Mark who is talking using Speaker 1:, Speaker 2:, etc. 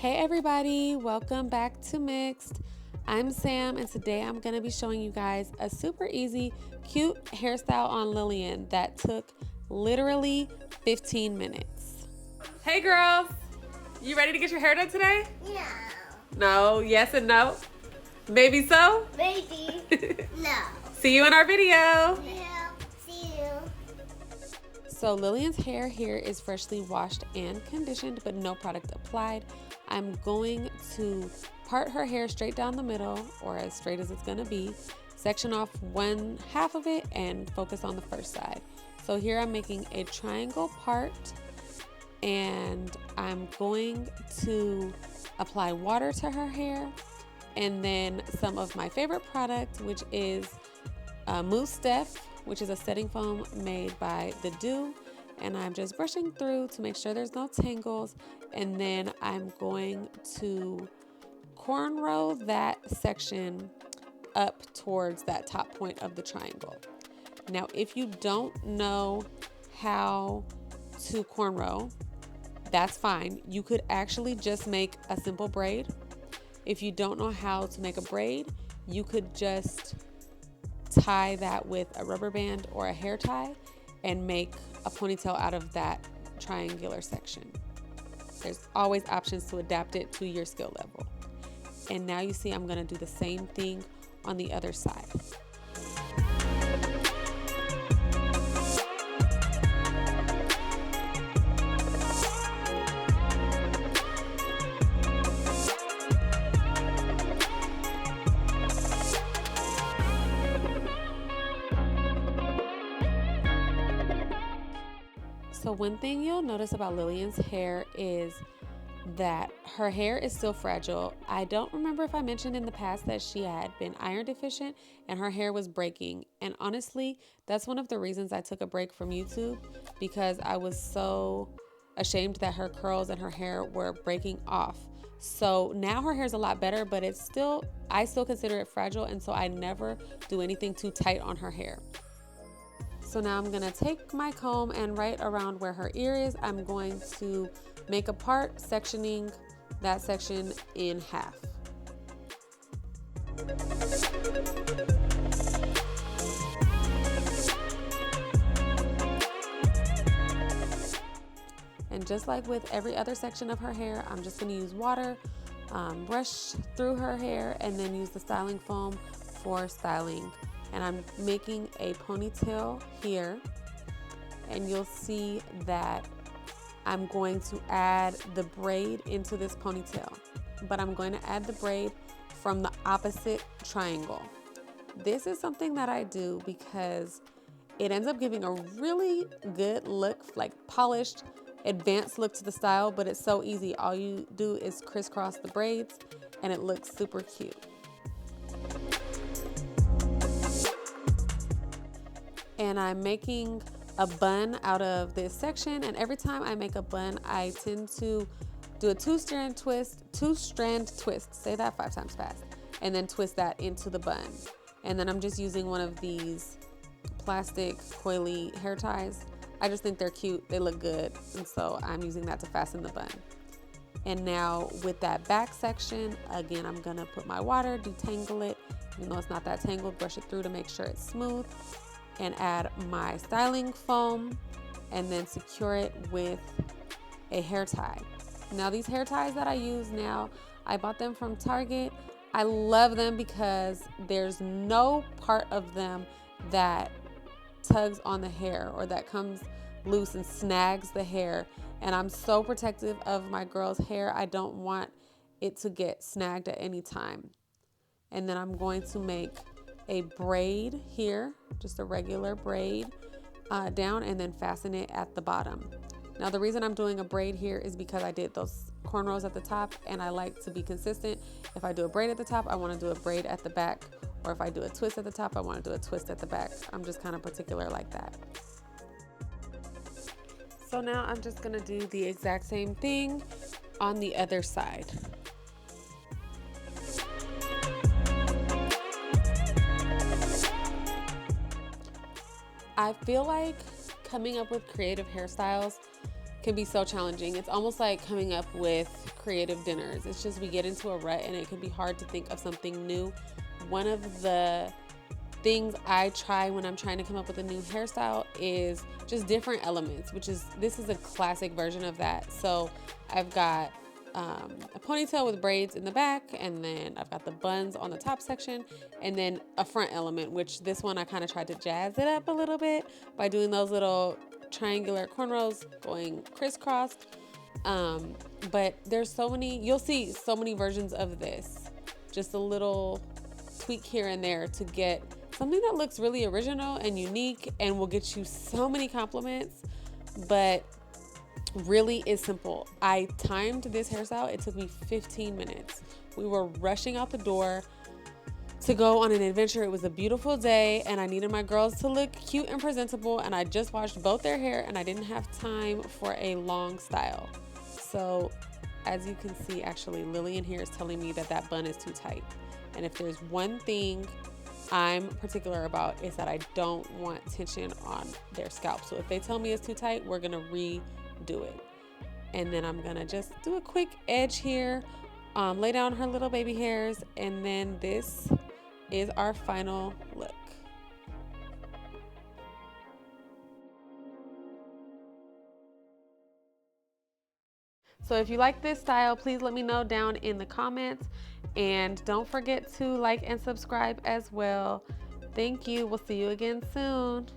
Speaker 1: Hey everybody, welcome back to Mixed. I'm Sam and today I'm going to be showing you guys a super easy, cute hairstyle on Lillian that took literally 15 minutes. Hey girls, you ready to get your hair done today?
Speaker 2: No.
Speaker 1: No, yes and no? Maybe so?
Speaker 2: Maybe. No.
Speaker 1: See you in our video.
Speaker 2: Yeah. See you.
Speaker 1: So Lillian's hair here is freshly washed and conditioned, but no product applied. I'm going to part her hair straight down the middle, or as straight as it's gonna be, section off one half of it and focus on the first side. So here I'm making a triangle part and I'm going to apply water to her hair and then some of my favorite product, which is Mousse Def, which is a setting foam made by The Do. And I'm just brushing through to make sure there's no tangles. And then I'm going to cornrow that section up towards that top point of the triangle. Now, if you don't know how to cornrow, that's fine. You could actually just make a simple braid. If you don't know how to make a braid, you could just tie that with a rubber band or a hair tie and make a ponytail out of that triangular section. There's always options to adapt it to your skill level. And now you see I'm gonna do the same thing on the other side. So one thing you'll notice about Lillian's hair is that her hair is still fragile. I don't remember if I mentioned in the past that she had been iron deficient and her hair was breaking. And honestly, that's one of the reasons I took a break from YouTube, because I was so ashamed that her curls and her hair were breaking off. So now her hair is a lot better, but I still consider it fragile, and so I never do anything too tight on her hair. So now I'm gonna take my comb and right around where her ear is, I'm going to make a part, sectioning that section in half. And just like with every other section of her hair, I'm just gonna use water, brush through her hair, and then use the styling foam for styling. And I'm making a ponytail here, and you'll see that I'm going to add the braid into this ponytail, but I'm going to add the braid from the opposite triangle. This is something that I do because it ends up giving a really good look, like polished, advanced look to the style, but it's so easy. All you do is crisscross the braids and it looks super cute. And I'm making a bun out of this section, and every time I make a bun, I tend to do a two-strand twist, say that 5 times fast, and then twist that into the bun. And then I'm just using one of these plastic coily hair ties. I just think they're cute, they look good, and so I'm using that to fasten the bun. And now with that back section, again, I'm gonna put my water, detangle it, even though it's not that tangled, brush it through to make sure it's smooth, and add my styling foam and then secure it with a hair tie. Now these hair ties that I use now, I bought them from Target. I love them because there's no part of them that tugs on the hair or that comes loose and snags the hair. And I'm so protective of my girl's hair. I don't want it to get snagged at any time. And then I'm going to make a braid here, just a regular braid down, and then fasten it at the bottom. Now the reason I'm doing a braid here is because I did those cornrows at the top and I like to be consistent. If I do a braid at the top, I want to do a braid at the back, or if I do a twist at the top, I want to do a twist at the back. I'm just kind of particular like that. So now I'm just gonna do the exact same thing on the other side. I feel like coming up with creative hairstyles can be so challenging. It's almost like coming up with creative dinners. It's just we get into a rut and it can be hard to think of something new. One of the things I try when I'm trying to come up with a new hairstyle is just different elements, this is a classic version of that. So I've got a ponytail with braids in the back, and then I've got the buns on the top section, and then a front element, which this one I kind of tried to jazz it up a little bit by doing those little triangular cornrows going crisscrossed. But there's so many, you'll see so many versions of this, just a little tweak here and there to get something that looks really original and unique and will get you so many compliments, but really is simple. I timed this hairstyle. It took me 15 minutes. We were rushing out the door to go on an adventure. It was a beautiful day and I needed my girls to look cute and presentable, and I just washed both their hair and I didn't have time for a long style. So as you can see, actually Lillian here is telling me that that bun is too tight. And if there's one thing I'm particular about, is that I don't want tension on their scalp. So if they tell me it's too tight, we're gonna redo it. And then I'm gonna just do a quick edge here, lay down her little baby hairs, and then this is our final look. So if you like this style, please let me know down in the comments, and don't forget to like and subscribe as well. Thank you. We'll see you again soon.